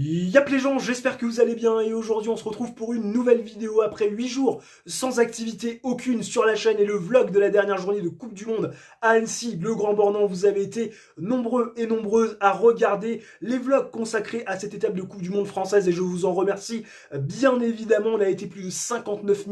Yap les gens, j'espère que vous allez bien et aujourd'hui on se retrouve pour une nouvelle vidéo après 8 jours sans activité aucune sur la chaîne et le vlog de la dernière journée de Coupe du Monde à Annecy, le Grand Bornand. Vous avez été nombreux et nombreuses à regarder les vlogs consacrés à cette étape de Coupe du Monde française et je vous en remercie bien évidemment. On a été plus de 59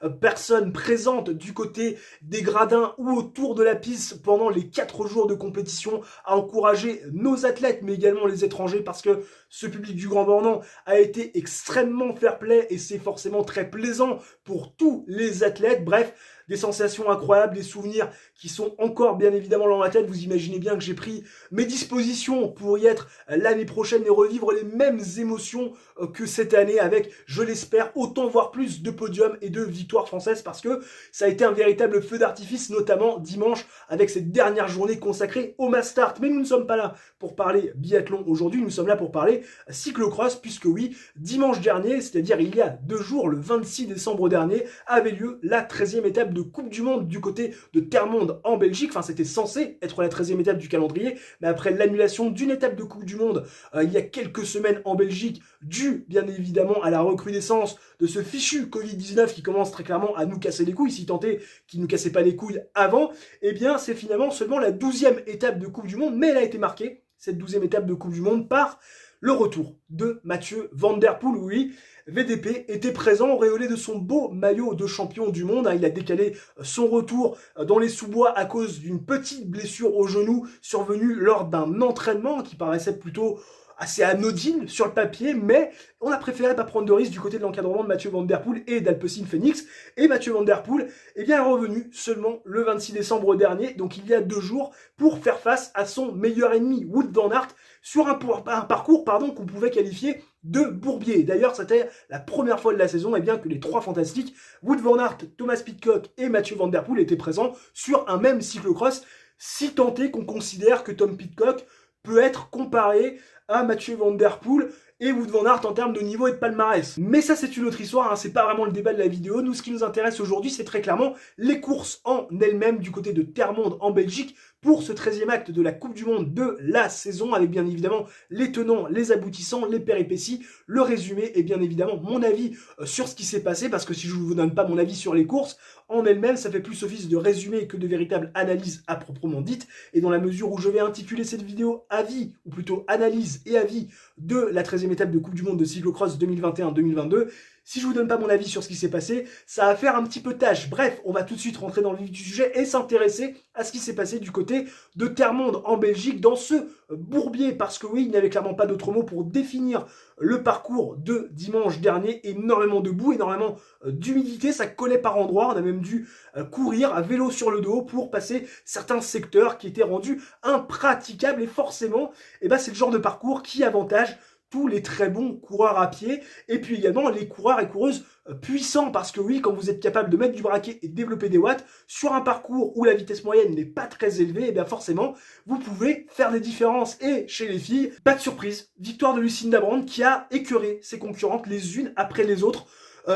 000 personnes présentes du côté des gradins ou autour de la piste pendant les 4 jours de compétition à encourager nos athlètes mais également les étrangers parce que ce public du Grand Bornand a été extrêmement fair-play et c'est forcément très plaisant pour tous les athlètes. Bref, des sensations incroyables, des souvenirs qui sont encore bien évidemment dans ma tête. Vous imaginez bien que j'ai pris mes dispositions pour y être l'année prochaine et revivre les mêmes émotions que cette année avec, je l'espère, autant voire plus de podiums et de victoires françaises parce que ça a été un véritable feu d'artifice, notamment dimanche avec cette dernière journée consacrée au Mass Start. Mais nous ne sommes pas là pour parler biathlon aujourd'hui, nous sommes là pour parler cyclocross puisque oui, dimanche dernier, c'est-à-dire il y a 2 jours, le 26 décembre dernier, avait lieu la 13e étape de Coupe du Monde du côté de Termonde en Belgique. Enfin, c'était censé être la 13e étape du calendrier, mais après l'annulation d'une étape de Coupe du Monde il y a quelques semaines en Belgique, due bien évidemment à la recrudescence de ce fichu Covid-19 qui commence très clairement à nous casser les couilles, si tant est qu'il ne nous cassait pas les couilles avant, eh bien c'est finalement seulement la 12e étape de Coupe du Monde, mais elle a été marquée, cette 12e étape de Coupe du Monde, par le retour de Mathieu Van Der Poel. Oui, VDP était présent, auréolé de son beau maillot de champion du monde. Il a décalé son retour dans les sous-bois à cause d'une petite blessure au genou survenue lors d'un entraînement qui paraissait plutôt assez anodine sur le papier, mais on a préféré pas prendre de risque du côté de l'encadrement de Mathieu Van Der Poel et d'Alpecin Phoenix. Et Mathieu Van Der Poel est revenu seulement le 26 décembre dernier, donc il y a 2 jours, pour faire face à son meilleur ennemi, Wout van Aert, sur un parcours qu'on pouvait qualifier de bourbier. D'ailleurs, c'était la première fois de la saison que les 3 fantastiques, Wout van Aert, Thomas Pidcock et Mathieu Van Der Poel, étaient présents sur un même cyclocross, si tant est qu'on considère que Tom Pidcock peut être comparé à Mathieu Van Der Poel et Wout van Aert en termes de niveau et de palmarès. Mais ça, c'est une autre histoire, c'est pas vraiment le débat de la vidéo. Nous, ce qui nous intéresse aujourd'hui, c'est très clairement les courses en elles-mêmes du côté de Termonde en Belgique pour ce 13e acte de la Coupe du Monde de la saison, avec bien évidemment les tenants, les aboutissants, les péripéties, le résumé et bien évidemment mon avis sur ce qui s'est passé, parce que si je ne vous donne pas mon avis sur les courses en elles-mêmes, ça fait plus office de résumé que de véritable analyse à proprement dite, et dans la mesure où je vais intituler cette vidéo avis, ou plutôt analyse et avis de la 13e étape de Coupe du Monde de cyclocross 2021-2022, si je vous donne pas mon avis sur ce qui s'est passé, ça va faire un petit peu tâche. Bref, on va tout de suite rentrer dans le vif du sujet et s'intéresser à ce qui s'est passé du côté de Termonde en Belgique, dans ce bourbier, parce que oui, il n'y avait clairement pas d'autre mot pour définir le parcours de dimanche dernier. Énormément de boue, énormément d'humidité, ça collait par endroits, on a même dû courir à vélo sur le dos pour passer certains secteurs qui étaient rendus impraticables, et forcément, c'est le genre de parcours qui avantage tous les très bons coureurs à pied, et puis également les coureurs et coureuses puissants, parce que oui, quand vous êtes capable de mettre du braquet et de développer des watts sur un parcours où la vitesse moyenne n'est pas très élevée, et bien forcément, vous pouvez faire des différences. Et chez les filles, pas de surprise, victoire de Lucinda Brand qui a écœuré ses concurrentes les unes après les autres.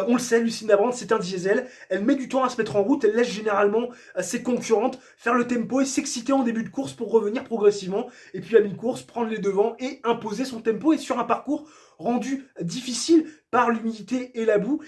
On le sait, Lucinda Brand, c'est un diesel, elle met du temps à se mettre en route, elle laisse généralement ses concurrentes faire le tempo et s'exciter en début de course pour revenir progressivement, et puis à mi-course, prendre les devants et imposer son tempo, et sur un parcours rendu difficile par l'humidité et la boue,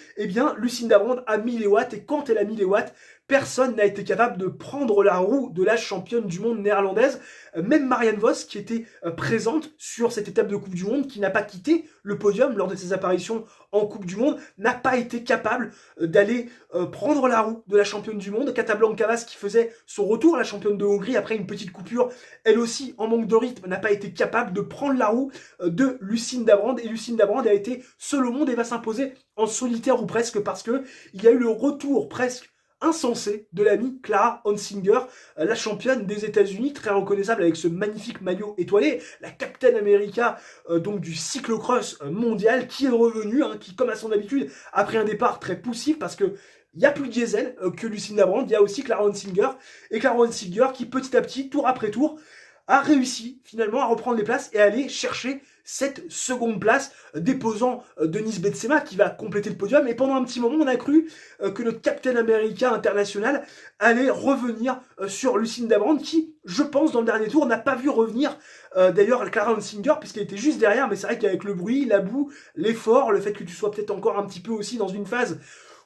Lucinda Brand a mis les watts, et quand elle a mis les watts, personne n'a été capable de prendre la roue de la championne du monde néerlandaise. Même Marianne Vos, qui était présente sur cette étape de Coupe du Monde, qui n'a pas quitté le podium lors de ses apparitions en Coupe du Monde, n'a pas été capable d'aller prendre la roue de la championne du monde. Cata Blancaras, qui faisait son retour à la championne de Hongrie après une petite coupure, elle aussi en manque de rythme, n'a pas été capable de prendre la roue de Lucinda Brand. Et Lucinda Brand a été seule au monde et va s'imposer en solitaire ou presque, parce que il y a eu le retour presque insensé de l'amie Clara Honsinger, la championne des États-Unis, très reconnaissable avec ce magnifique maillot étoilé, la Captain America donc du cyclocross mondial, qui est revenue, qui comme à son habitude a pris un départ très poussif, parce que il y a plus de diesel que Lucinda Brand, il y a aussi Clara Honsinger, et Clara Honsinger qui petit à petit, tour après tour, a réussi finalement à reprendre les places et à aller chercher cette seconde place, déposant Denis Betsema qui va compléter le podium. Et pendant un petit moment, on a cru que notre Captain America international allait revenir sur Lucinda Brand qui, je pense, dans le dernier tour, n'a pas vu revenir d'ailleurs Clara Hunsinger puisqu'elle était juste derrière. Mais c'est vrai qu'avec le bruit, la boue, l'effort, le fait que tu sois peut-être encore un petit peu aussi dans une phase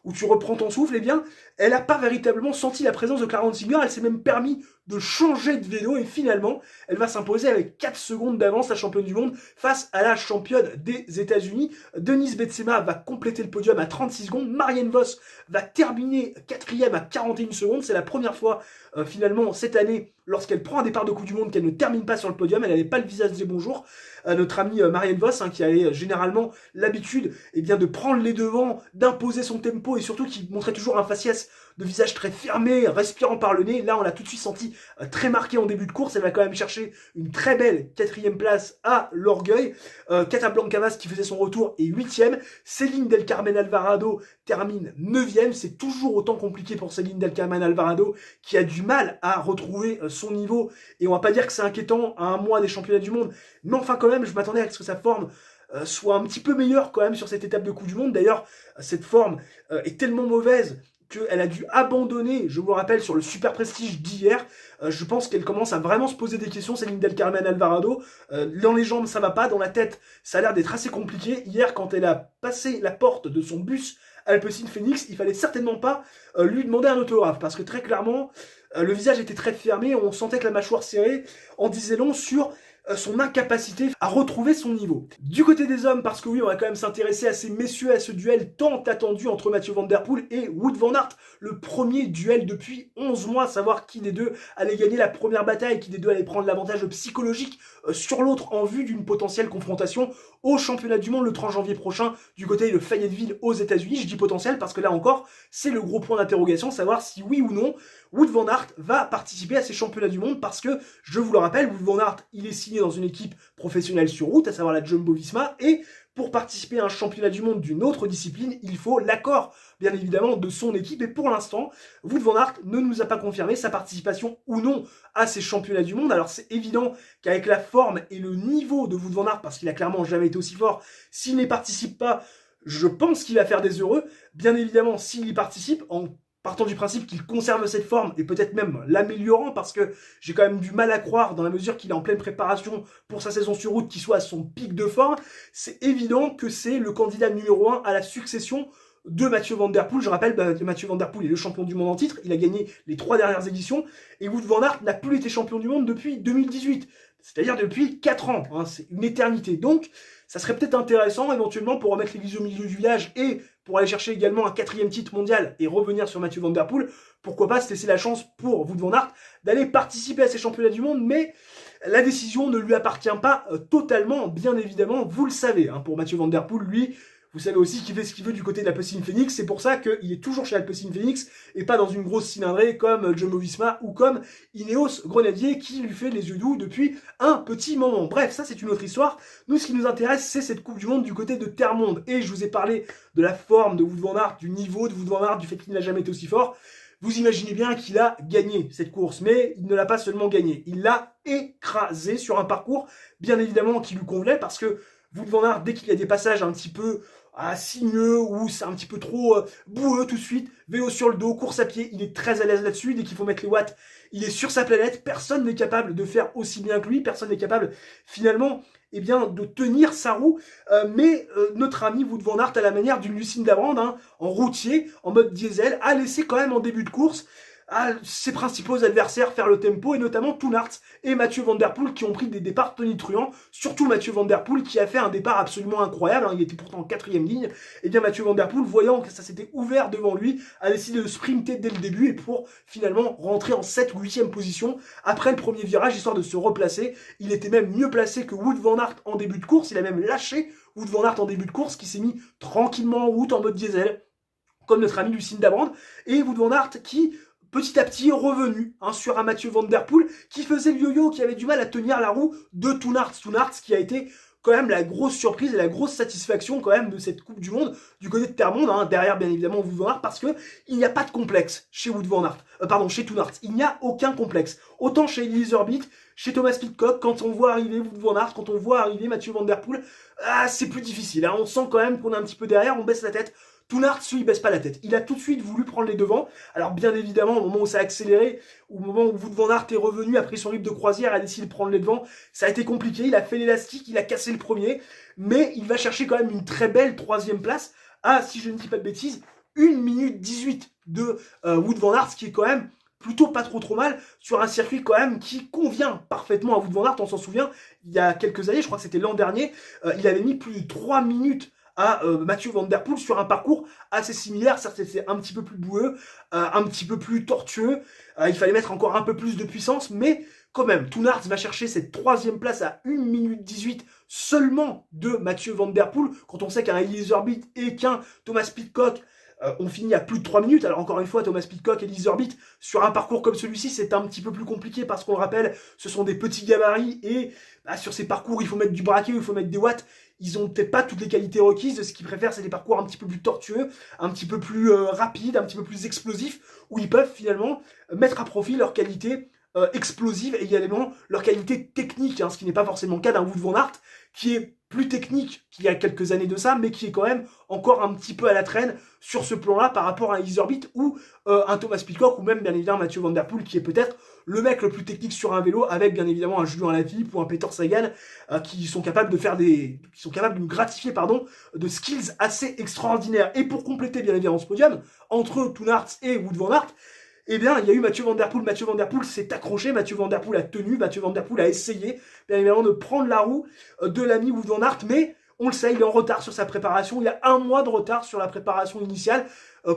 où tu reprends ton souffle, eh bien, elle n'a pas véritablement senti la présence de Clara Hunsinger, elle s'est même permis de changer de vélo, et finalement, elle va s'imposer avec 4 secondes d'avance, la championne du monde, face à la championne des États-Unis. Denise Betsema va compléter le podium à 36 secondes, Marianne Vos va terminer 4e à 41 secondes, c'est la première fois, finalement, cette année, lorsqu'elle prend un départ de Coupe du Monde, qu'elle ne termine pas sur le podium, elle n'avait pas le visage des bonjours. Notre amie Marianne Vos, qui avait généralement l'habitude de prendre les devants, d'imposer son tempo, et surtout qui montrait toujours un faciès de visage très fermé, respirant par le nez. Là, on l'a tout de suite senti très marqué en début de course. Elle va quand même chercher une très belle 4e place à l'orgueil. Cata Blancavas qui faisait son retour est 8e. Céline Del Carmen Alvarado termine 9e. C'est toujours autant compliqué pour Céline Del Carmen Alvarado qui a du mal à retrouver son niveau. Et on va pas dire que c'est inquiétant à un mois des championnats du monde. Mais enfin quand même, je m'attendais à ce que sa forme soit un petit peu meilleure quand même sur cette étape de Coupe du Monde. D'ailleurs, cette forme est tellement mauvaise qu'elle a dû abandonner, je vous le rappelle, sur le Super Prestige d'hier. Je pense qu'elle commence à vraiment se poser des questions, Céline Del Carmen Alvarado. Dans les jambes, ça va pas. Dans la tête, ça a l'air d'être assez compliqué. Hier, quand elle a passé la porte de son bus Alpecin Phoenix, il fallait certainement pas lui demander un autographe. Parce que très clairement, le visage était très fermé. On sentait que la mâchoire serrée en disait long sur son incapacité à retrouver son niveau. Du côté des hommes, parce que oui, on va quand même s'intéresser à ces messieurs, à ce duel tant attendu entre Mathieu Van Der Poel et Wout van Aert, le premier duel depuis 11 mois, savoir qui des deux allait gagner la première bataille, qui des deux allait prendre l'avantage psychologique sur l'autre en vue d'une potentielle confrontation au championnat du monde le 30 janvier prochain du côté de Fayetteville aux États-Unis. Je dis potentiel parce que là encore, c'est le gros point d'interrogation, savoir si oui ou non Wout van Aert va participer à ces championnats du monde parce que, je vous le rappelle, Wout van Aert, il est signé dans une équipe professionnelle sur route, à savoir la Jumbo-Visma, et pour participer à un championnat du monde d'une autre discipline, il faut l'accord, bien évidemment, de son équipe. Et pour l'instant, Wout van Aert ne nous a pas confirmé sa participation ou non à ces championnats du monde. Alors c'est évident qu'avec la forme et le niveau de Wout van Aert, parce qu'il a clairement jamais été aussi fort, s'il n'y participe pas, je pense qu'il va faire des heureux. Bien évidemment, s'il y participe, en partant du principe qu'il conserve cette forme et peut-être même l'améliorant, parce que j'ai quand même du mal à croire, dans la mesure qu'il est en pleine préparation pour sa saison sur route, qu'il soit à son pic de forme, c'est évident que c'est le candidat numéro 1 à la succession de Mathieu Van Der Poel. Je rappelle que Mathieu Van Der Poel est le champion du monde en titre, il a gagné les 3 dernières éditions, et Wout van Aert n'a plus été champion du monde depuis 2018, c'est-à-dire depuis 4 ans, hein, c'est une éternité. Donc ça serait peut-être intéressant éventuellement pour remettre l'église au milieu du village et pour aller chercher également un 4e titre mondial et revenir sur Mathieu Van Der Poel, pourquoi pas se laisser la chance pour Wout van Aert d'aller participer à ces championnats du monde, mais la décision ne lui appartient pas totalement, bien évidemment, vous le savez. Hein, pour Mathieu Van Der Poel, lui, vous savez aussi qu'il fait ce qu'il veut du côté de l'Alpecin Phoenix, c'est pour ça qu'il est toujours chez l'Alpecin Phoenix et pas dans une grosse cylindrée comme Jumbo-Visma ou comme Ineos Grenadier qui lui fait les yeux doux depuis un petit moment. Bref, ça c'est une autre histoire. Nous, ce qui nous intéresse, c'est cette Coupe du Monde du côté de Terre-Monde. Et je vous ai parlé de la forme de Wout van Aert, du niveau de Wout van Aert, du fait qu'il n'a jamais été aussi fort. Vous imaginez bien qu'il a gagné cette course, mais il ne l'a pas seulement gagné, il l'a écrasé sur un parcours, bien évidemment, qui lui convenait, parce que Wout van Aert, dès qu'il y a des passages un petit peu sinueux ou c'est un petit peu trop boueux tout de suite, vélo sur le dos, course à pied, il est très à l'aise là-dessus. Dès qu'il faut mettre les watts, il est sur sa planète. Personne n'est capable de faire aussi bien que lui, personne n'est capable finalement de tenir sa roue. Mais notre ami Wout van Aert, à la manière d'une Lucinda Brand, hein, en routier, en mode diesel, a laissé quand même en début de course à ses principaux adversaires faire le tempo, et notamment Toon Aert et Mathieu Van Der Poel qui ont pris des départs tonitruants, surtout Mathieu Van Der Poel qui a fait un départ absolument incroyable, hein, il était pourtant en 4e ligne, et bien Mathieu Van Der Poel, voyant que ça s'était ouvert devant lui, a décidé de sprinter dès le début et pour finalement rentrer en 7 ou 8e position après le premier virage, histoire de se replacer. Il était même mieux placé que Wout van Aert en début de course, il a même lâché Wout van Aert en début de course qui s'est mis tranquillement en route en mode diesel, comme notre ami Lucinda Brand, et Wout van Aert qui petit à petit revenu sur un Mathieu Van Der Poel qui faisait le yo-yo, qui avait du mal à tenir la roue de Toon Aert. Toon Aert qui a été quand même la grosse surprise et la grosse satisfaction quand même de cette Coupe du Monde du côté de Termonde, hein, derrière bien évidemment Wout van Aert, parce que il n'y a pas de complexe chez Wout van Aert, chez Toon Aert, il n'y a aucun complexe. Autant chez Iserbyt, chez Thomas Pidcock, quand on voit arriver Wout van Aert, quand on voit arriver Mathieu Van Der Poel, c'est plus difficile, hein, on sent quand même qu'on est un petit peu derrière, on baisse la tête. Toon Aert, il baisse pas la tête. Il a tout de suite voulu prendre les devants. Alors bien évidemment, au moment où ça a accéléré, au moment où Wout van Aert est revenu après son rythme de croisière, a décidé de prendre les devants, ça a été compliqué. Il a fait l'élastique, il a cassé le premier, mais il va chercher quand même une très belle 3e place à, si je ne dis pas de bêtises, 1 minute 18 de Wout van Aert, ce qui est quand même plutôt pas trop mal sur un circuit quand même qui convient parfaitement à Wout van Aert. On s'en souvient, il y a quelques années, je crois que c'était l'an dernier, il avait mis plus de 3 minutes à Mathieu Van Der Poel sur un parcours assez similaire. Certes, c'était un petit peu plus boueux, un petit peu plus tortueux, il fallait mettre encore un peu plus de puissance, mais quand même, Toon Aert va chercher cette 3e place à 1 minute 18 seulement de Mathieu Van Der Poel, quand on sait qu'un Iserbyt et qu'un Thomas Pidcock on finit à plus de 3 minutes. Alors encore une fois, Thomas Pidcock et Iserbyt, sur un parcours comme celui-ci, c'est un petit peu plus compliqué parce qu'on le rappelle, ce sont des petits gabarits et sur ces parcours, il faut mettre du braquet, il faut mettre des watts. Ils ont peut-être pas toutes les qualités requises. Ce qu'ils préfèrent, c'est des parcours un petit peu plus tortueux, un petit peu plus rapides, un petit peu plus explosifs, où ils peuvent finalement mettre à profit leurs qualités explosives et également leur qualité technique, hein, ce qui n'est pas forcément le cas d'un Wout van Aert, qui est plus technique qu'il y a quelques années de ça, mais qui est quand même encore un petit peu à la traîne sur ce plan-là par rapport à un Iserbyt ou un Thomas Pidcock, ou même bien évidemment Mathieu Van Der Poel, qui est peut-être le mec le plus technique sur un vélo, avec bien évidemment un Julien Alaphilippe ou un Peter Sagan, qui sont capables de nous gratifier, de skills assez extraordinaires. Et pour compléter bien évidemment ce podium, entre Toon Aert et Wout van Aert, eh bien, il y a eu Mathieu Van Der Poel. Mathieu Van Der Poel s'est accroché, Mathieu Van Der Poel a tenu, Mathieu Van Der Poel a essayé, bien évidemment, de prendre la roue de l'ami Wout van Aert, mais on le sait, il est en retard sur sa préparation, il a 1 mois de retard sur la préparation initiale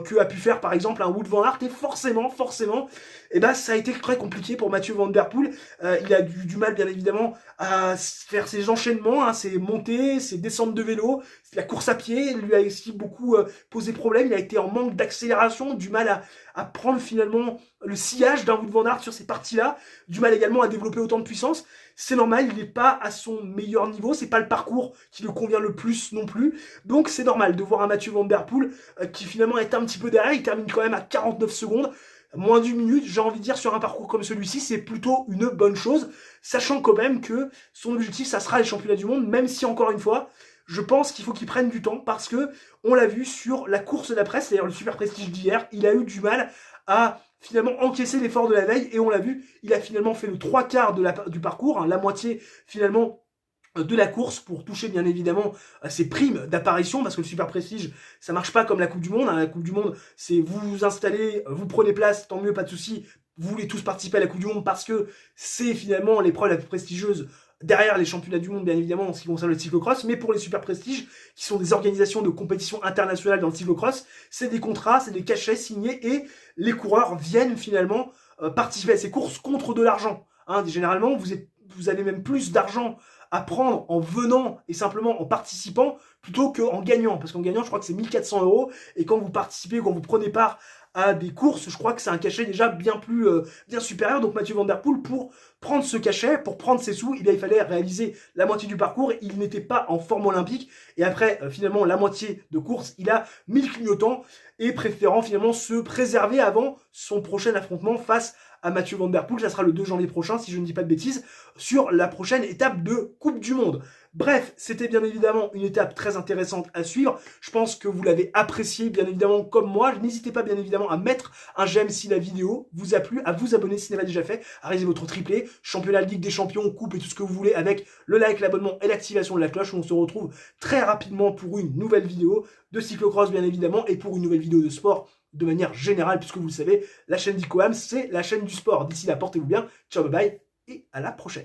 que a pu faire par exemple un Wout van Aert, et forcément, eh ben, ça a été très compliqué pour Mathieu Van Der Poel. Il a du mal bien évidemment à faire ses enchaînements, hein, ses montées, ses descentes de vélo, la course à pied lui a aussi beaucoup posé problème. Il a été en manque d'accélération, du mal à prendre finalement le sillage d'un Wout van Aert sur ces parties-là, du mal également à développer autant de puissance. C'est normal, il n'est pas à son meilleur niveau, c'est pas le parcours qui lui convient le plus non plus, donc c'est normal de voir un Mathieu Van Der Poel qui finalement est un petit peu derrière. Il termine quand même à 49 secondes, moins d'1 minute, j'ai envie de dire, sur un parcours comme celui-ci, c'est plutôt une bonne chose, sachant quand même que son objectif, ça sera les championnats du monde, même si encore une fois, je pense qu'il faut qu'il prenne du temps, parce que on l'a vu sur la course d'après, c'est-à-dire le Super Prestige d'hier, il a eu du mal à finalement encaisser l'effort de la veille, et on l'a vu, il a finalement fait le 3/4 du parcours, hein, la moitié finalement de la course, pour toucher bien évidemment ses primes d'apparition, parce que le Super Prestige, ça marche pas comme la Coupe du Monde, hein. La Coupe du Monde, c'est vous vous installez, vous prenez place, tant mieux, pas de souci, vous voulez tous participer à la Coupe du Monde, parce que c'est finalement l'épreuve la plus prestigieuse derrière les championnats du monde, bien évidemment, en ce qui concerne le cyclocross. Mais pour les Super Prestige, qui sont des organisations de compétition internationale dans le cyclocross, c'est des contrats, c'est des cachets signés, et les coureurs viennent finalement participer à ces courses contre de l'argent, hein. Généralement, vous avez même plus d'argent à prendre en venant et simplement en participant plutôt qu'en gagnant, parce qu'en gagnant, je crois que c'est 1 400 €, et quand vous participez, quand vous prenez part à des courses, je crois que c'est un cachet déjà bien supérieur. Donc Mathieu Van Der Poel, pour prendre ce cachet, pour prendre ses sous, il fallait réaliser la moitié du parcours. Il n'était pas en forme olympique, et après finalement la moitié de course, il a mis le clignotant, et préférant finalement se préserver avant son prochain affrontement face à Mathieu Van Der Poel. Ça sera le 2 janvier prochain, si je ne dis pas de bêtises, sur la prochaine étape de Coupe du Monde. Bref, c'était bien évidemment une étape très intéressante à suivre. Je pense que vous l'avez apprécié, bien évidemment, comme moi. N'hésitez pas, bien évidemment, à mettre un j'aime si la vidéo vous a plu, à vous abonner si ce n'est pas déjà fait, à réaliser votre triplé, championnat, Ligue des Champions, coupe et tout ce que vous voulez, avec le like, l'abonnement et l'activation de la cloche. On se retrouve très rapidement pour une nouvelle vidéo de cyclocross, bien évidemment, et pour une nouvelle vidéo de sport de manière générale, puisque vous le savez, la chaîne d'Icoam, c'est la chaîne du sport. D'ici là, portez-vous bien. Ciao, bye bye, et à la prochaine.